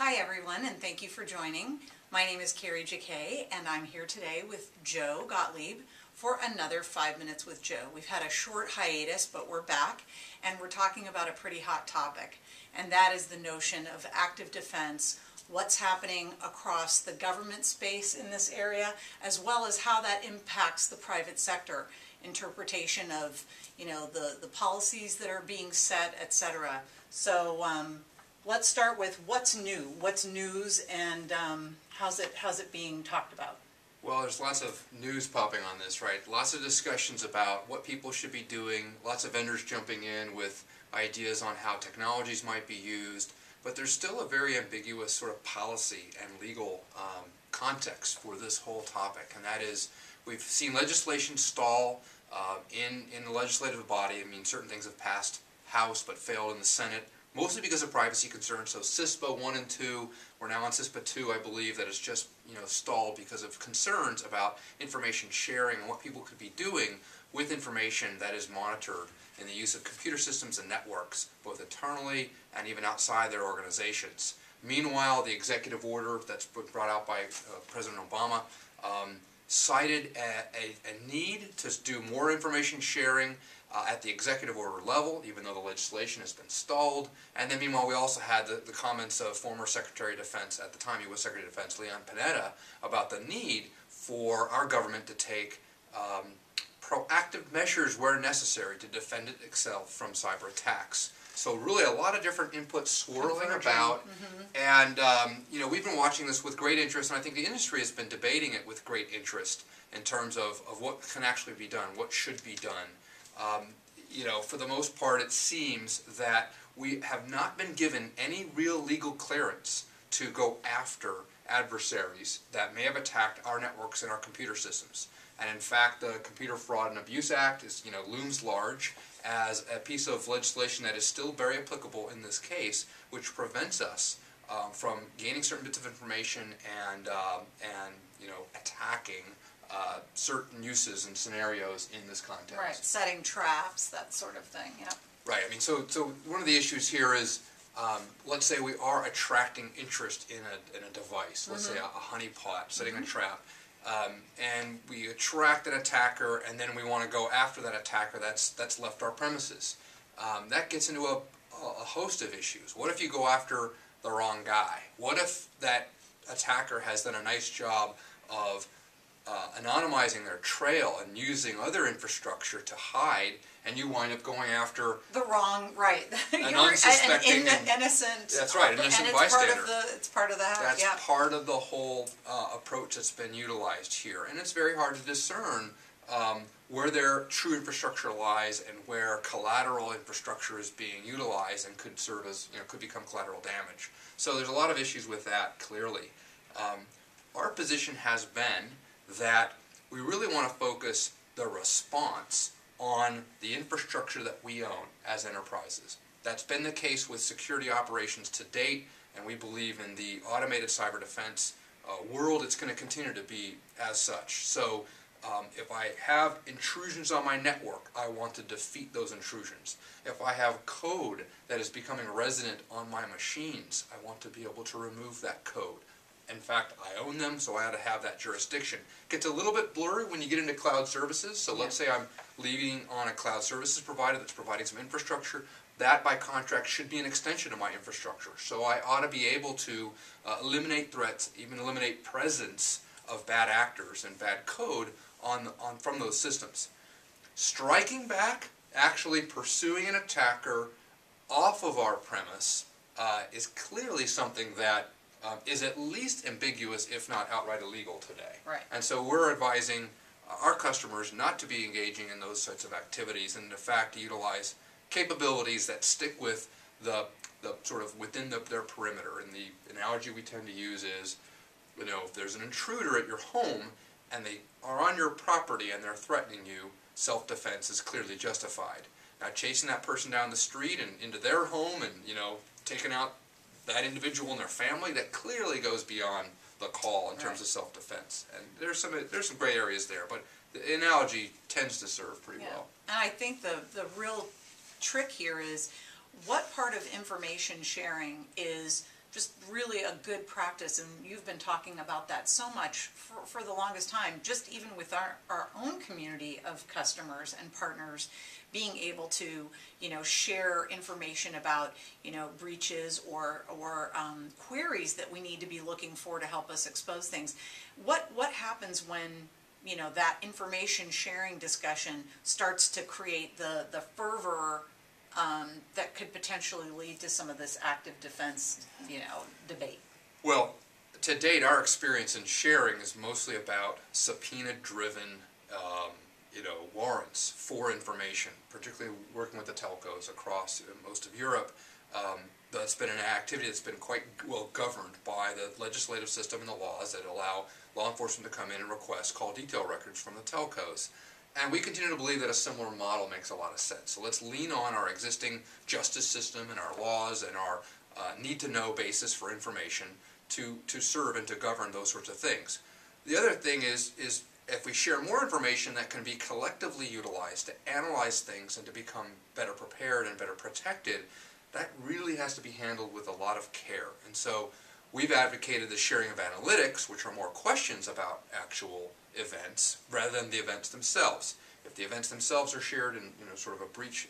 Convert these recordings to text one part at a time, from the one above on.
Hi everyone, and thank you for joining. My name is Carrie Jacquet, and I'm here today with Joe Gottlieb for another 5 Minutes with Joe. We've had a short hiatus, but we're back, and we're talking about a pretty hot topic, and that is the notion of active defense, what's happening across the government space in this area, as well as how that impacts the private sector, interpretation of, the policies that are being set, etc. So let's start with what's new, what's news, and how's it being talked about? Well, there's lots of news popping on this, right? Lots of discussions about what people should be doing, lots of vendors jumping in with ideas on how technologies might be used, but there's still a very ambiguous sort of policy and legal context for this whole topic, and that is we've seen legislation stall in the legislative body. I mean, certain things have passed House but failed in the Senate, mostly because of privacy concerns. So CISPA 1 and 2, we're now on CISPA 2, I believe, that is just stalled because of concerns about information sharing and what people could be doing with information that is monitored in the use of computer systems and networks, both internally and even outside their organizations. Meanwhile, the executive order that's been brought out by President Obama cited a need to do more information sharing at the executive order level, even though the legislation has been stalled. And then meanwhile, we also had the comments of former Secretary of Defense, at the time he was Secretary of Defense, Leon Panetta, about the need for our government to take proactive measures where necessary to defend itself from cyber attacks. So really a lot of different inputs swirling about, and we've been watching this with great interest, and I think the industry has been debating it with great interest in terms of what can actually be done, what should be done. For the most part, it seems that we have not been given any real legal clearance to go after adversaries that may have attacked our networks and our computer systems. And in fact, the Computer Fraud and Abuse Act is, looms large as a piece of legislation that is still very applicable in this case, which prevents us from gaining certain bits of information and attacking certain uses and scenarios in this context. Right, setting traps, that sort of thing, yeah. Right, I mean, so one of the issues here is, let's say we are attracting interest in a device, let's say a honeypot, setting a trap, and we attract an attacker, and then we want to go after that attacker that's left our premises. That gets into a host of issues. What if you go after the wrong guy? What if that attacker has done a nice job of anonymizing their trail and using other infrastructure to hide, and you wind up going after the wrong, right? An unsuspecting, innocent. That's right, innocent bystander. It's part of the hack. That's part of the whole approach that's been utilized here, and it's very hard to discern where their true infrastructure lies and where collateral infrastructure is being utilized and could serve as could become collateral damage. So there's a lot of issues with that. Clearly, our position has been that we really want to focus the response on the infrastructure that we own as enterprises. That's been the case with security operations to date, and we believe in the automated cyber defense world it's going to continue to be as such. So if I have intrusions on my network, I want to defeat those intrusions. If I have code that is becoming resident on my machines, I want to be able to remove that code. In fact, I own them, so I ought to have that jurisdiction. It gets a little bit blurry when you get into cloud services. So let's say I'm leading on a cloud services provider that's providing some infrastructure. That, by contract, should be an extension of my infrastructure. So I ought to be able to eliminate threats, even eliminate presence of bad actors and bad code from those systems. Striking back, actually pursuing an attacker off of our premise, is clearly something that is at least ambiguous, if not outright illegal today. Right. And so we're advising our customers not to be engaging in those sorts of activities, and in fact to utilize capabilities that stick with the sort of within their perimeter. And the analogy we tend to use is, if there's an intruder at your home and they are on your property and they're threatening you, self-defense is clearly justified. Now, chasing that person down the street and into their home and taking out that individual and their family, that clearly goes beyond the call in terms of self-defense. And there's some gray areas there, but the analogy tends to serve pretty well. And I think the real trick here is what part of information sharing is just really a good practice, and you've been talking about that so much for the longest time, just even with our own community of customers and partners, being able to, share information about, breaches or queries that we need to be looking for to help us expose things. What happens when, that information sharing discussion starts to create the fervor that could potentially lead to some of this active defense, debate? Well, to date, our experience in sharing is mostly about subpoena-driven, warrants for information, particularly working with the telcos across most of Europe. That's been an activity that's been quite well governed by the legislative system and the laws that allow law enforcement to come in and request call detail records from the telcos. And we continue to believe that a similar model makes a lot of sense. So let's lean on our existing justice system and our laws and our need-to-know basis for information to serve and to govern those sorts of things. The other thing is if we share more information that can be collectively utilized to analyze things and to become better prepared and better protected, that really has to be handled with a lot of care. And so we've advocated the sharing of analytics, which are more questions about actual events rather than the events themselves. If the events themselves are shared in sort of a breach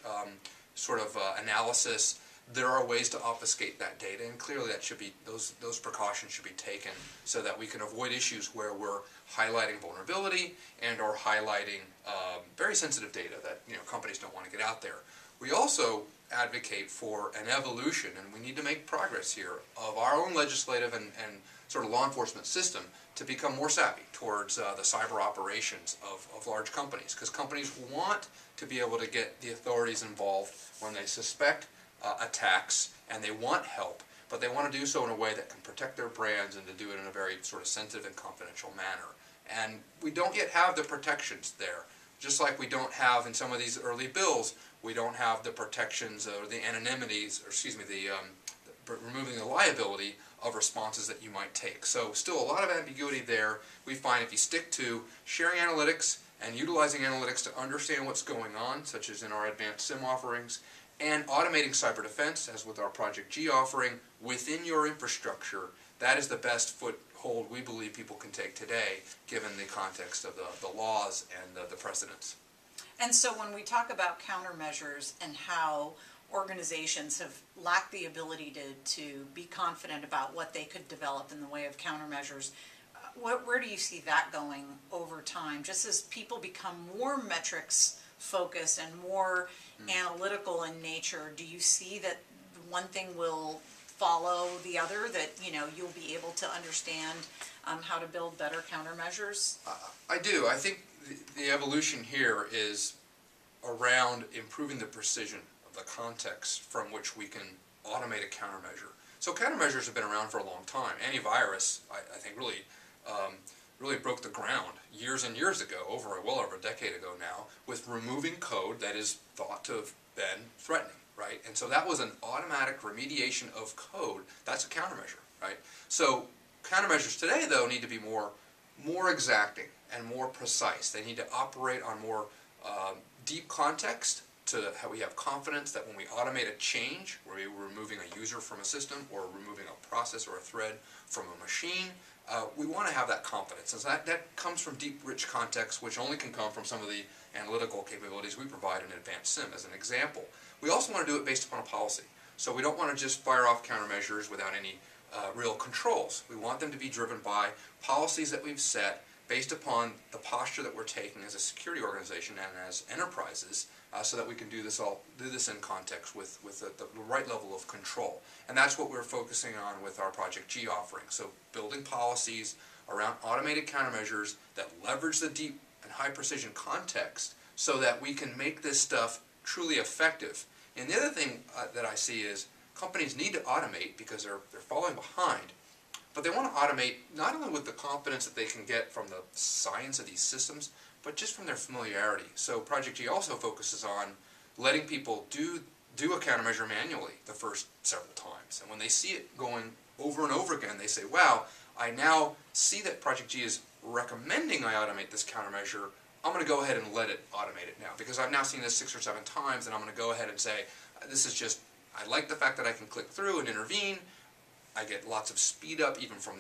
analysis, there are ways to obfuscate that data, and clearly that should be those precautions should be taken so that we can avoid issues where we're highlighting vulnerability and or highlighting very sensitive data that companies don't want to get out there. We also advocate for an evolution, and we need to make progress here, of our own legislative and sort of law enforcement system to become more savvy towards the cyber operations of large companies, because companies want to be able to get the authorities involved when they suspect attacks, and they want help, but they want to do so in a way that can protect their brands and to do it in a very sort of sensitive and confidential manner. And we don't yet have the protections there. Just like we don't have in some of these early bills, we don't have the protections or the anonymities, or excuse me, removing the liability of responses that you might take. So still a lot of ambiguity there. We find if you stick to sharing analytics and utilizing analytics to understand what's going on, such as in our advanced SIM offerings, and automating cyber defense, as with our Project G offering, within your infrastructure, that is the best foothold we believe people can take today, given the context of the laws and the precedents. And so when we talk about countermeasures and how organizations have lacked the ability to be confident about what they could develop in the way of countermeasures, where do you see that going over time? Just as people become more metrics focused and more analytical in nature, do you see that one thing will follow the other, that you'll be able to understand how to build better countermeasures? I do. I think the evolution here is around improving the precision of the context from which we can automate a countermeasure. So countermeasures have been around for a long time. Antivirus, I think, really broke the ground years and years ago, well over a decade ago now, with removing code that is thought to have been threatening, right? And so that was an automatic remediation of code. That's a countermeasure, right? So countermeasures today, though, need to be more exacting and more precise. They need to operate on more deep context, to how we have confidence that when we automate a change, where we're removing a user from a system or removing a process or a thread from a machine, we want to have that confidence. And so that comes from deep, rich context, which only can come from some of the analytical capabilities we provide in Advanced SIM, as an example. We also want to do it based upon a policy. So we don't want to just fire off countermeasures without any real controls. We want them to be driven by policies that we've set based upon the posture that we're taking as a security organization and as enterprises, so that we can do this in context with the right level of control. And that's what we're focusing on with our Project G offering. So building policies around automated countermeasures that leverage the deep and high precision context so that we can make this stuff truly effective. And the other thing that I see is companies need to automate because they're falling behind. But they want to automate not only with the confidence that they can get from the science of these systems, but just from their familiarity. So Project G also focuses on letting people do a countermeasure manually the first several times. And when they see it going over and over again, they say, wow, I now see that Project G is recommending I automate this countermeasure. I'm going to go ahead and let it automate it now, because I've now seen this 6 or 7 times, and I'm going to go ahead and say, this is just, I like the fact that I can click through and intervene. I get lots of speed up even from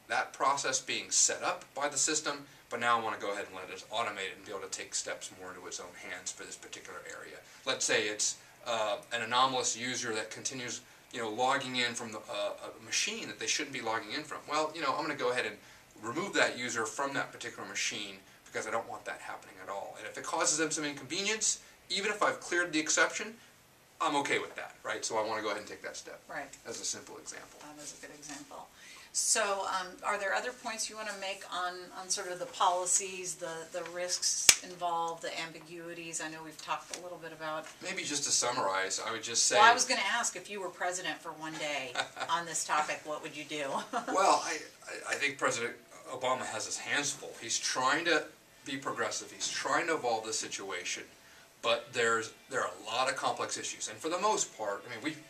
that process being set up by the system, but now I want to go ahead and let it automate it and be able to take steps more into its own hands for this particular area. Let's say it's an anomalous user that continues, logging in from a machine that they shouldn't be logging in from. Well, I'm going to go ahead and remove that user from that particular machine because I don't want that happening at all. And if it causes them some inconvenience, even if I've cleared the exception, I'm okay with that, right? So I want to go ahead and take that step. Right. As a simple example. That is a good example. So are there other points you want to make on sort of the policies, the risks involved, the ambiguities? I know we've talked a little bit about. Maybe just to summarize, I would just say... Well, I was going to ask, if you were president for one day on this topic, what would you do? Well, I think President Obama has his hands full. He's trying to be progressive. He's trying to evolve the situation. But there are a lot of complex issues, and for the most part,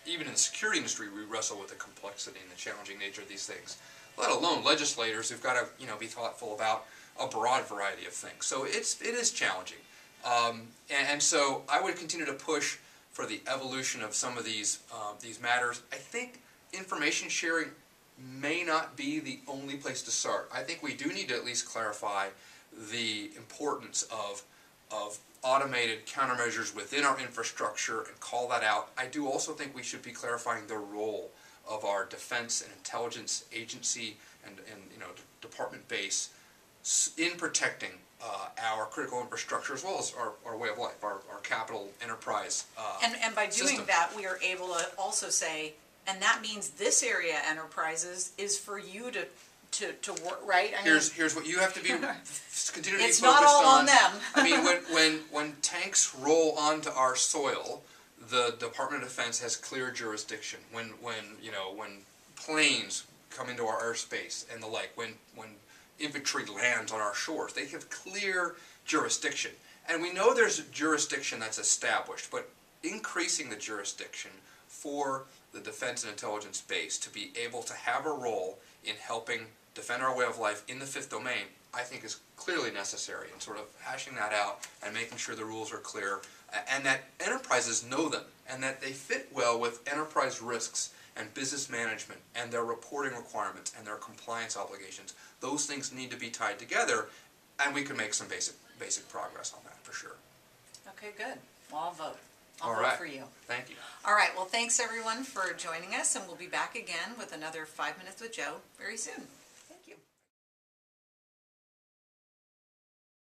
even in the security industry, we wrestle with the complexity and the challenging nature of these things. Let alone legislators who've got to, be thoughtful about a broad variety of things. So it is challenging, and so I would continue to push for the evolution of some of these matters. I think information sharing may not be the only place to start. I think we do need to at least clarify the importance of automated countermeasures within our infrastructure and call that out. I do also think we should be clarifying the role of our defense and intelligence agency and department base in protecting our critical infrastructure as well as our way of life, our capital enterprise and by doing system. that, we are able to also say, and that means this area enterprises is for you to work, right? Here's what you have to be continue to be it's focused not all on them. when tanks roll onto our soil, the Department of Defense has clear jurisdiction. When planes come into our airspace and the like, when infantry lands on our shores, they have clear jurisdiction. And we know there's jurisdiction that's established, but increasing the jurisdiction for the defense and intelligence base to be able to have a role in helping defend our way of life in the fifth domain, I think is clearly necessary, and sort of hashing that out and making sure the rules are clear and that enterprises know them and that they fit well with enterprise risks and business management and their reporting requirements and their compliance obligations. Those things need to be tied together, and we can make some basic progress on that for sure. Okay, good. Well, I'll vote. I'll All vote right. for you. Thank you. All right. Well, thanks everyone for joining us, and we'll be back again with another 5 Minutes with Joe very soon.